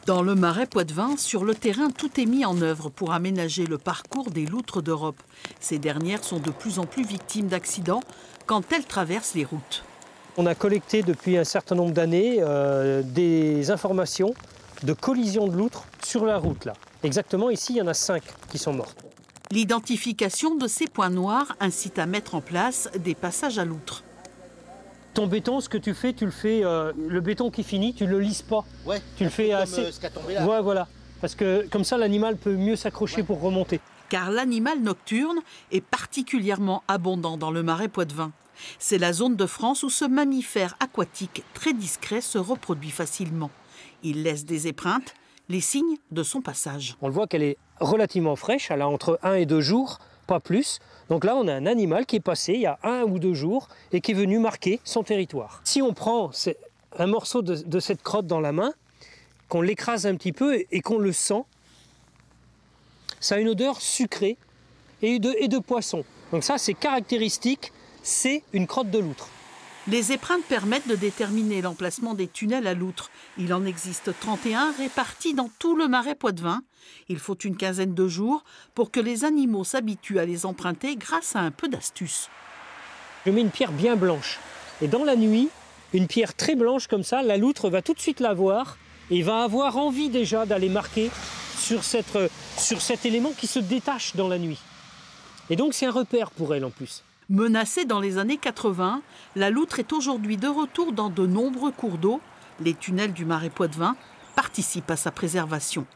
Dans le Marais poitevin, sur le terrain, tout est mis en œuvre pour aménager le parcours des loutres d'Europe. Ces dernières sont de plus en plus victimes d'accidents quand elles traversent les routes. On a collecté depuis un certain nombre d'années des informations de collisions de loutres sur la route. Là. Exactement, ici, il y en a 5 qui sont mortes. L'identification de ces points noirs incite à mettre en place des passages à loutres. Ton béton, ce que tu fais, le béton qui finit, tu ne le lisses pas. Ouais, tu le fais assez. Ce qui a tombé là. Ouais, voilà. Parce que comme ça, l'animal peut mieux s'accrocher pour remonter. Car l'animal nocturne est particulièrement abondant dans le Marais poitevin. C'est la zone de France où ce mammifère aquatique très discret se reproduit facilement. Il laisse des épreintes, les signes de son passage. On le voit qu'elle est relativement fraîche, elle a entre 1 et 2 jours, pas plus. Donc là, on a un animal qui est passé il y a 1 ou 2 jours et qui est venu marquer son territoire. Si on prend un morceau de cette crotte dans la main, qu'on l'écrase un petit peu et qu'on le sent, ça a une odeur sucrée et de poisson. Donc ça, c'est caractéristique, c'est une crotte de loutre. Les épreintes permettent de déterminer l'emplacement des tunnels à loutres. Il en existe 31 répartis dans tout le Marais poitevin. Il faut une quinzaine de jours pour que les animaux s'habituent à les emprunter grâce à un peu d'astuce. Je mets une pierre bien blanche. Et dans la nuit, une pierre très blanche comme ça, la loutre va tout de suite la voir et va avoir envie déjà d'aller marquer sur cet élément qui se détache dans la nuit. Et donc c'est un repère pour elle en plus. Menacée dans les années 80, la loutre est aujourd'hui de retour dans de nombreux cours d'eau. Les tunnels du Marais poitevin participent à sa préservation.